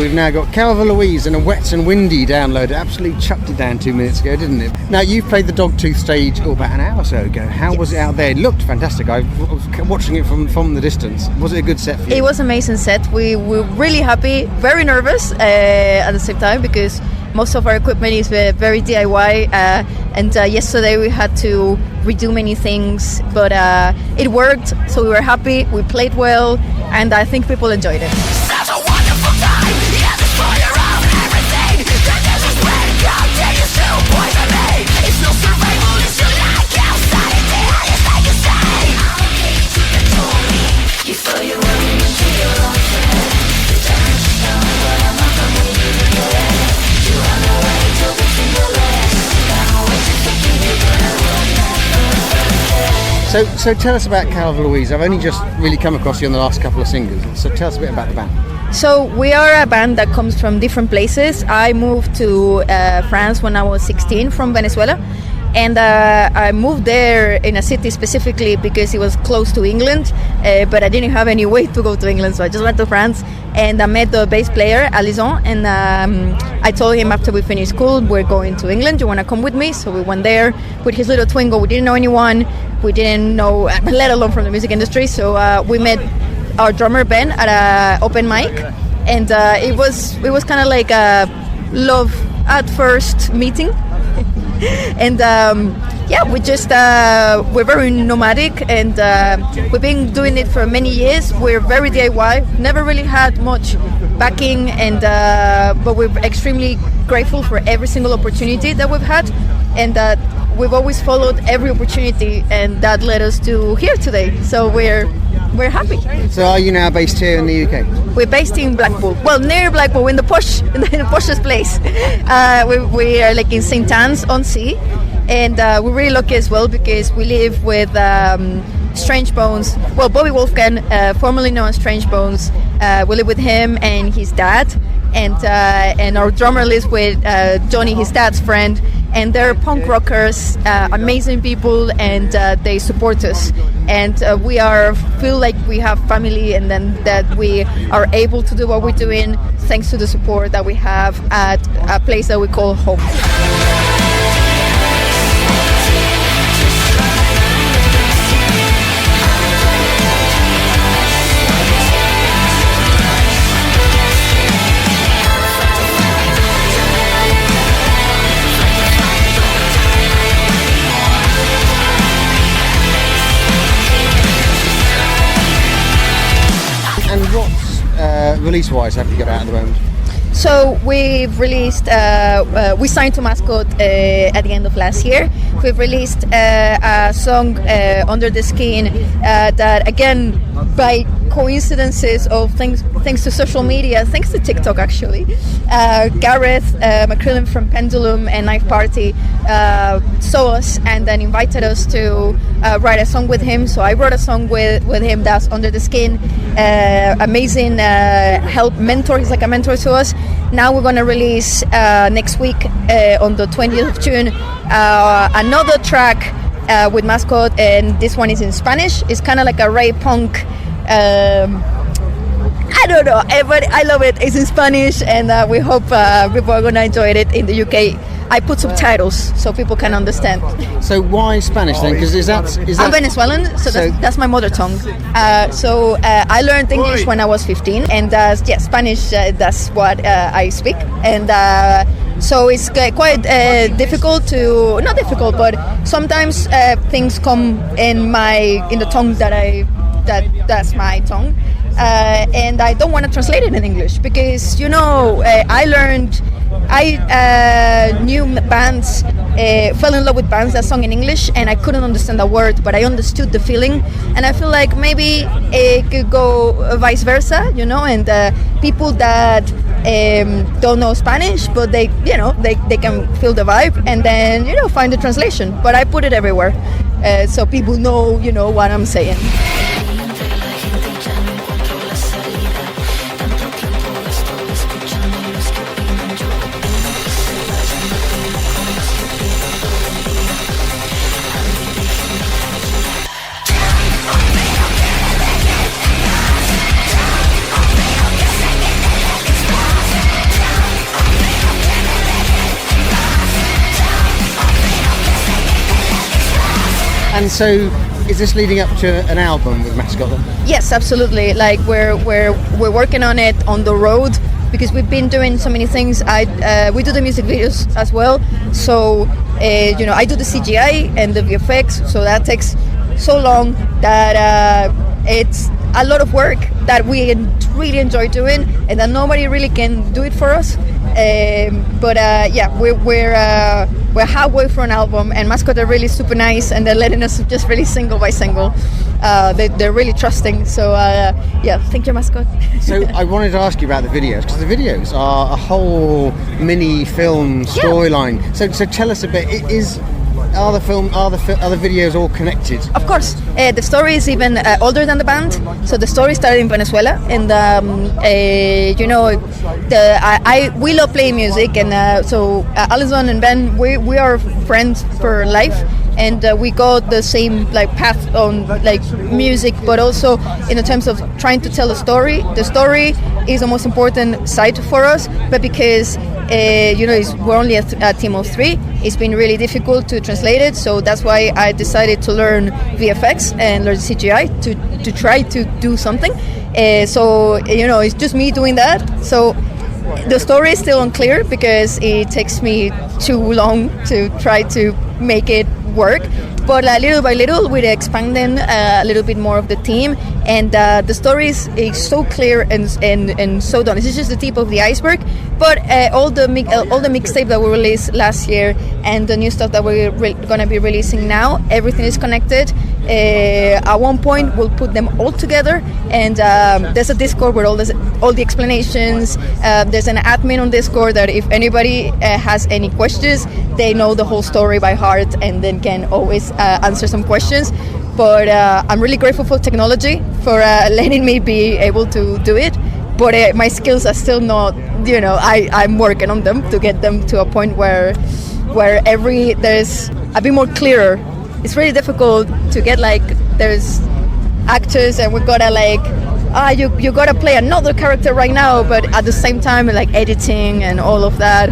we've now got Calva Louise and a Wet and Windy download. Absolutely chucked it down 2 minutes ago, didn't it? Now, you played the Dogtooth stage about an hour or so ago. How was it out there? It looked fantastic. I was watching it from the distance. Was it a good set for you? It was an amazing set. We were really happy, very nervous at the same time, because most of our equipment is very DIY, and yesterday we had to redo many things, but it worked, so we were happy, we played well, and I think people enjoyed it. Such a wonderful time, yeah, this fire of everything. The desert's when continues to poison me. It's no survival, it's your like outside, it's the highest I can say. I'm okay to control me. You feel you're running into your own friend. The damage is done, but I'm not gonna leave you your head. You have no right to be fingerless. Got no way to think you better run that perfect. So tell us about Calva Louise. I've only just really come across you on the last couple of singles. So tell us a bit about the band. So we are a band that comes from different places. I moved to France when I was 16 from Venezuela. And I moved there in a city specifically because it was close to England, but I didn't have any way to go to England, so I just went to France. And I met the bass player, Alison, and I told him after we finished school, we're going to England, do you want to come with me? So we went there with his little Twingo. We didn't know anyone, we didn't know, let alone from the music industry, so we met our drummer Ben at an open mic, and it was kind of like a love at first meeting. And we just we're very nomadic, and we've been doing it for many years. We're very DIY, never really had much backing, and but we're extremely grateful for every single opportunity that we've had, and that we've always followed every opportunity, and that led us to here today. So we're happy. So are you now based here in the UK? We're based in Blackpool. Well, near Blackpool, in the poshest place. We are like in St. Anne's-on-Sea, and we're really lucky as well because we live with Strange Bones. Well, Bobby Wolfgang, formerly known as Strange Bones. We live with him and his dad, and our drummer lives with Johnny, his dad's friend. And they're punk rockers, amazing people, and they support us. And we feel like we have family, and then that we are able to do what we're doing thanks to the support that we have at a place that we call home. And what's release-wise have you got out at the moment? So we've released, we signed to Mascot at the end of last year. We've released a song, Under the Skin, that again, by coincidences of thanks to social media, thanks to TikTok actually, Gareth McCrillen from Pendulum and Knife Party saw us and then invited us to write a song with him. So I wrote a song with him that's Under the Skin. Amazing mentor, he's like a mentor to us. Now we're going to release next week on the 20th of June another track with Mascot, and this one is in Spanish. It's kind of like a ray punk, I don't know, but I love it. It's in Spanish, and we hope people are going to enjoy it in the UK. I put subtitles so people can understand. So why Spanish then? Because is that I'm Venezuelan, so that's my mother tongue. So I learned English when I was 15, and Spanish, that's what I speak. And so it's quite difficult to, not difficult, but sometimes things come in the tongue that's my tongue. And I don't want to translate it in English because, I knew bands, fell in love with bands that sung in English, and I couldn't understand a word, but I understood the feeling. And I feel like maybe it could go vice versa, and people that don't know Spanish, but they can feel the vibe, and then, find the translation. But I put it everywhere, so people know, what I'm saying. And so, is this leading up to an album with Mascot then? Yes, absolutely. Like we're working on it on the road because we've been doing so many things. We do the music videos as well. So I do the CGI and the VFX. So that takes so long that it's a lot of work that we really enjoy doing, and that nobody really can do it for us. We're halfway through an album, and Mascot are really super nice, and they're letting us just release single by single. They're really trusting. So thank you, Mascot. So I wanted to ask you about the videos, because the videos are a whole mini film storyline. So tell us a bit. Are the videos all connected? Of course. The story is even older than the band. So the story started in Venezuela, and we love playing music, and so Alison and Ben, we are friends for life, and we got the same path on music, but also in the terms of trying to tell a story. The story is the most important side for us, but because we're only a team of 3. It's been really difficult to translate it, so that's why I decided to learn VFX and learn CGI to try to do something. It's just me doing that. So the story is still unclear because it takes me too long to try to make it work. But little by little, we're expanding a little bit more of the team, and the story is so clear and so done. This is just the tip of the iceberg. But all the mixtape that we released last year and the new stuff that we're going to be releasing now, everything is connected. At one point, we'll put them all together, and there's a Discord with all the explanations. There's an admin on Discord that if anybody has any questions, they know the whole story by heart and then can always answer some questions. But I'm really grateful for technology for letting me be able to do it. But my skills are still not, I'm working on them to get them to a point where there's a bit more clearer. It's really difficult to get there's actors and we gotta you gotta play another character right now, but at the same time editing and all of that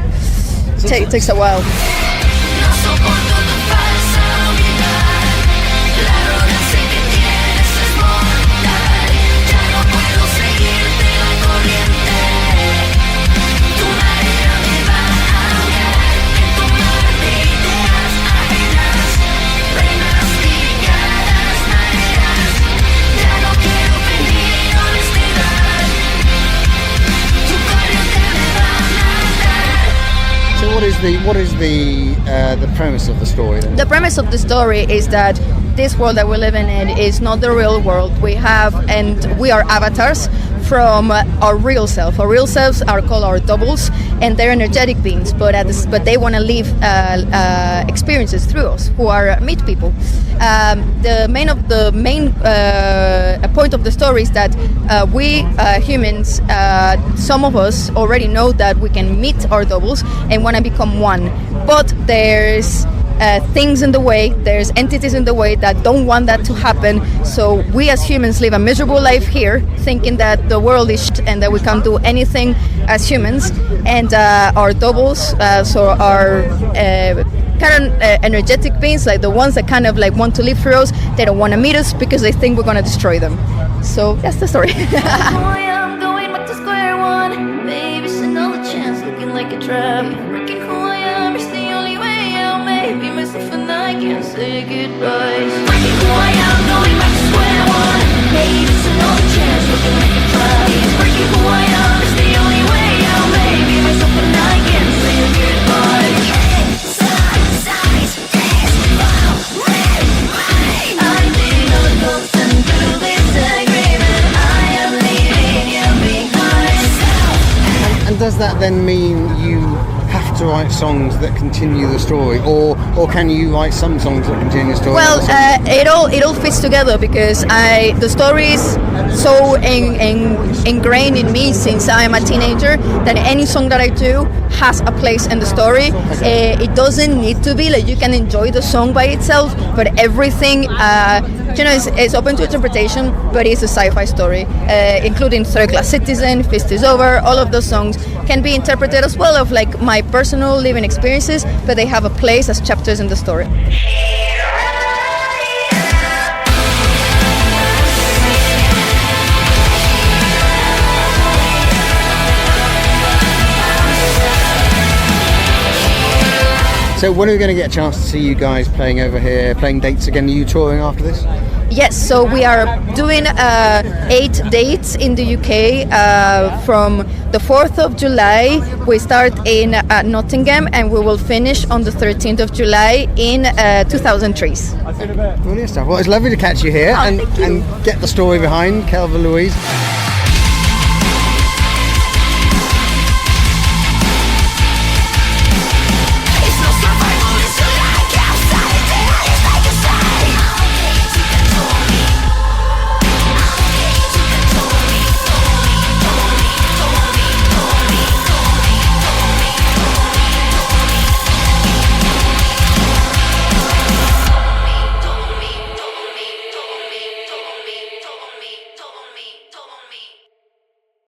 takes a while. What is the premise of the story then? The premise of the story is that this world that we're living in is not the real world. We are avatars from our real self. Our real selves are called our doubles, and they're energetic beings, but they want to live experiences through us, who are meat people. The main point of the story is that we humans, some of us already know that we can meet our doubles and want to become one, but there's things in the way, there's entities in the way that don't want that to happen. So we as humans live a miserable life here, thinking that the world is shit and that we can't do anything as humans. And our doubles, so our energetic beings, the ones that want to live through us, they don't want to meet us because they think we're going to destroy them. So that's the story. I'm going back to square one. Maybe it's another chance, looking like a trap. Breaking who I am is the only way out. Maybe myself and I can't say goodbyes. Breaking who I am, going back to square one. Maybe it's another chance, looking like a trap. Breaking who I am is the only way out. Maybe myself and I can't say goodbyes. And does that then mean you have to write songs that continue the story, or can you write some songs that continue the story? Well, it all fits together because the story is so ingrained in me since I'm a teenager that any song that I do has a place in the story. Okay. It doesn't need to be you can enjoy the song by itself, but everything is open to interpretation. But it's a sci-fi story, including Third Class Citizen, Fist is Over. All of those songs can be interpreted as well of my personal living experiences, but they have a place as chapters in the story. Here I So when are we going to get a chance to see you guys playing over here, playing dates again? Are you touring after this? Yes, so we are doing 8 dates in the UK from the 4th of July. We start in Nottingham and we will finish on the 13th of July in 2003. Brilliant stuff. Well, it's lovely to catch you here Thank you. and get the story behind Calva Louise.